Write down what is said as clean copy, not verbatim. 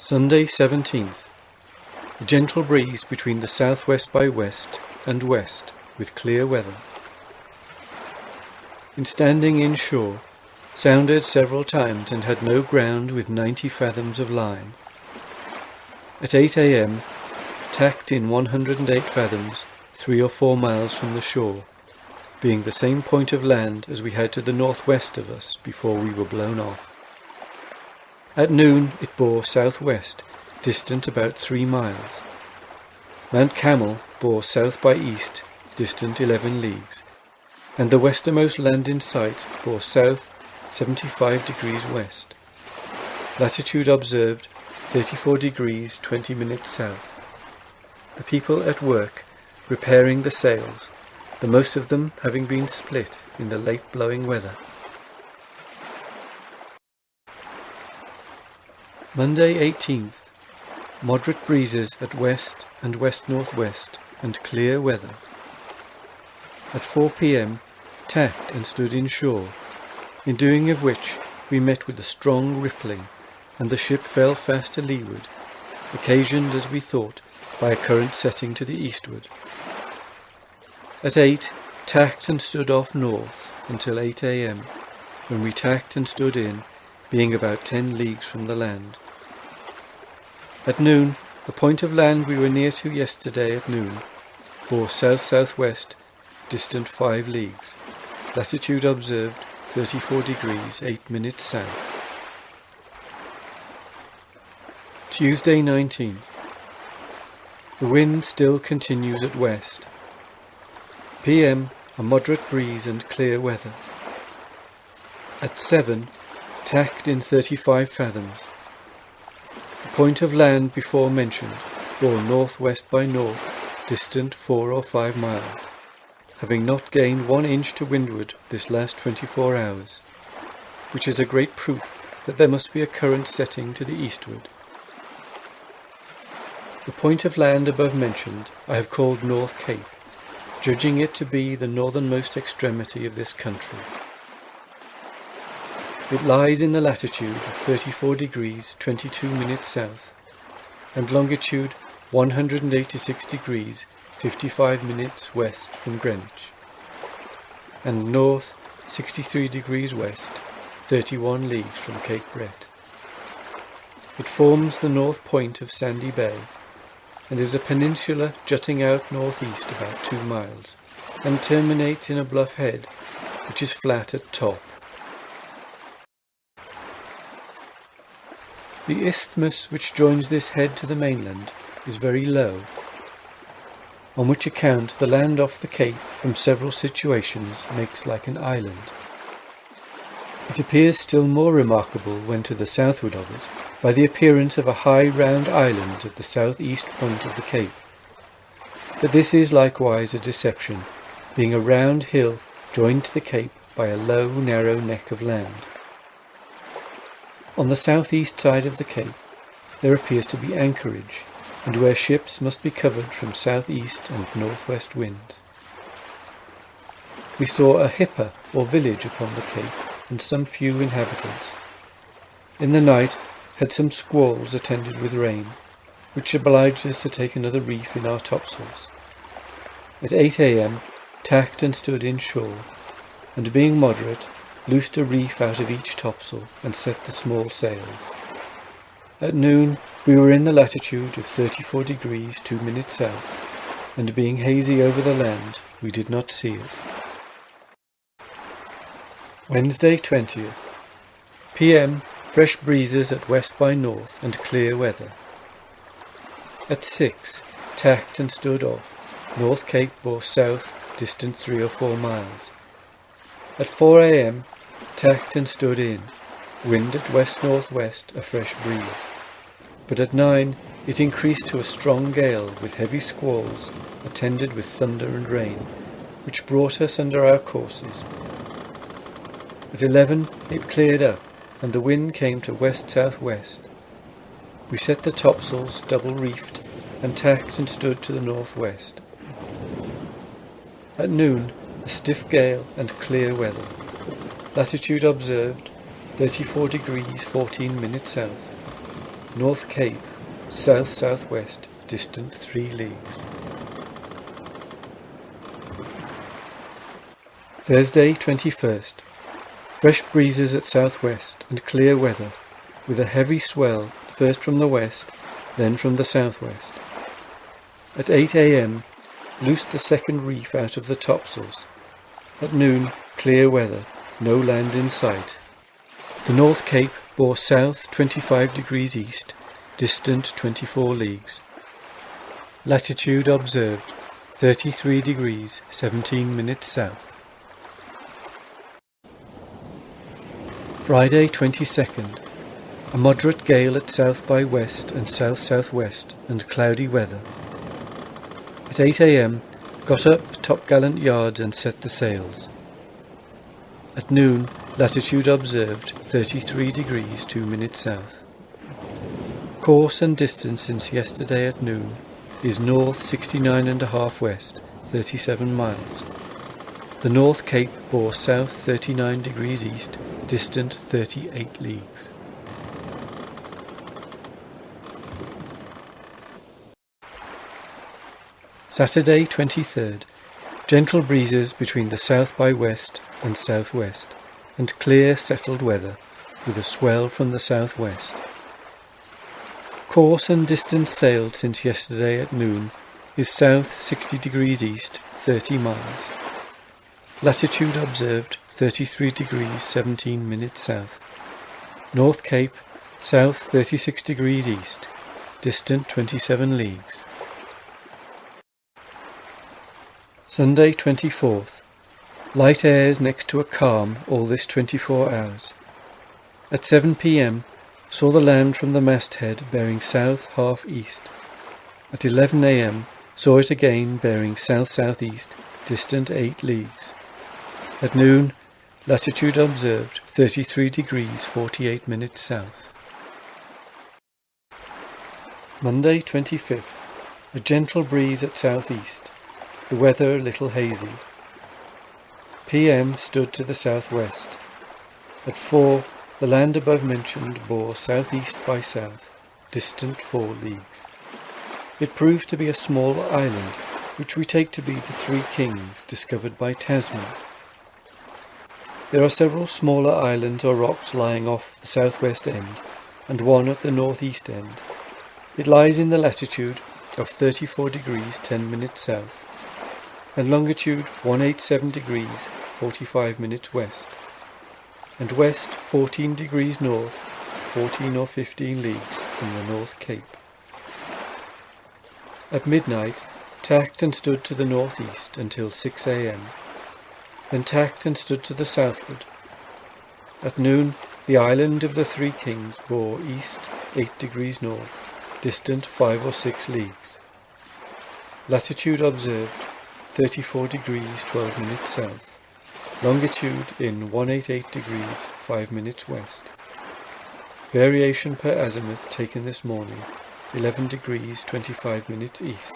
Sunday 17th. A gentle breeze between the southwest by west and west with clear weather. In standing inshore, sounded several times and had no ground with 90 fathoms of line. At 8 a.m, tacked in 108 fathoms, 3 or 4 miles from the shore, being the same point of land as we had to the northwest of us before we were blown off. At noon it bore southwest, distant about 3 miles. Mount Camel bore south by east, distant 11 leagues, and the westermost land in sight bore south 75 degrees west. Latitude observed 34 degrees 20 minutes south. The people at work repairing the sails, the most of them having been split in the late blowing weather. Monday 18th. Moderate breezes at west and west-northwest and clear weather. At 4 p.m. tacked and stood inshore, in doing of which we met with a strong rippling, and the ship fell fast to leeward, occasioned, as we thought, by a current setting to the eastward. At 8 tacked and stood off north until 8 a.m, when we tacked and stood in, being about 10 leagues from the land. At noon, the point of land we were near to yesterday at noon bore south-southwest, distant 5 leagues. Latitude observed 34 degrees 8 minutes south. Tuesday 19th. The wind still continues at west. PM, a moderate breeze and clear weather. At 7, tacked in 35 fathoms. The point of land before mentioned bore northwest by north, distant 4 or 5 miles, having not gained 1 inch to windward this last 24 hours, which is a great proof that there must be a current setting to the eastward. The point of land above mentioned I have called North Cape, judging it to be the northernmost extremity of this country. It lies in the latitude of 34 degrees 22 minutes south, and longitude 186 degrees 55 minutes west from Greenwich, and north 63 degrees west, 31 leagues from Cape Brett. It forms the north point of Sandy Bay, and is a peninsula jutting out northeast about 2 miles, and terminates in a bluff head, which is flat at top. The isthmus which joins this head to the mainland is very low, on which account the land off the cape from several situations makes like an island. It appears still more remarkable when to the southward of it, by the appearance of a high round island at the south-east point of the cape. But this is likewise a deception, being a round hill joined to the cape by a low, narrow neck of land. On the south-east side of the cape there appears to be anchorage, and where ships must be covered from south-east and north-west winds. We saw a hippa or village upon the cape, and some few inhabitants. In the night had some squalls attended with rain, which obliged us to take another reef in our topsails. At 8 a.m. tacked and stood inshore, and being moderate, loosed a reef out of each topsail and set the small sails. At noon we were in the latitude of 34 degrees 2 minutes south, and being hazy over the land we did not see it. Wednesday 20th. PM, fresh breezes at west by north and clear weather. At 6, tacked and stood off. North Cape bore south, distant 3 or 4 miles. At 4 a.m, tacked and stood in. Wind at west-northwest, a fresh breeze. But at 9 it increased to a strong gale with heavy squalls, attended with thunder and rain, which brought us under our courses. At 11 it cleared up, and the wind came to west-southwest. We set the topsails double reefed, and tacked and stood to the northwest. At noon a stiff gale and clear weather. Latitude observed 34 degrees 14 minutes south. North Cape, south-southwest, distant 3 leagues. Thursday, 21st. Fresh breezes at southwest and clear weather, with a heavy swell first from the west, then from the southwest. At 8 a.m, loosed the second reef out of the topsails. At noon, clear weather, no land in sight. The North Cape bore south 25 degrees east, distant 24 leagues. Latitude observed 33 degrees 17 minutes south. Friday, 22nd. A moderate gale at south by west and south-southwest and cloudy weather. At 8 a.m, got up topgallant yards and set the sails. At noon, latitude observed 33 degrees 2 minutes south. Course and distance since yesterday at noon is north 69.5 west, 37 miles. The North Cape bore south 39 degrees east, distant 38 leagues. Saturday, 23rd. Gentle breezes between the south by west and southwest, and clear settled weather, with a swell from the southwest. Course and distance sailed since yesterday at noon is south 60 degrees east, 30 miles. Latitude observed 33 degrees 17 minutes south. North Cape, south 36 degrees east, distant 27 leagues. Sunday, 24th. Light airs next to a calm all this 24 hours. At 7 p.m, saw the land from the masthead bearing south half east. At 11 a.m, saw it again bearing south-southeast, distant 8 leagues. At noon, latitude observed 33 degrees 48 minutes south. Monday, 25th. A gentle breeze at southeast. The weather a little hazy. PM stood to the southwest. At 4, the land above mentioned bore southeast by south, distant 4 leagues. It proved to be a small island, which we take to be the 3 Kings discovered by Tasman. There are several smaller islands or rocks lying off the southwest end, and one at the northeast end. It lies in the latitude of 34 degrees 10 minutes south, and longitude 187 degrees 45 minutes west, and west 14 degrees north, 14 or 15 leagues from the North Cape. At midnight, tacked and stood to the northeast until 6 a.m, then tacked and stood to the southward. At noon, the island of the 3 Kings bore east 8 degrees north, distant 5 or 6 leagues. Latitude observed 34 degrees 12 minutes south. Longitude in 188 degrees 5 minutes west. Variation per azimuth taken this morning 11 degrees 25 minutes east.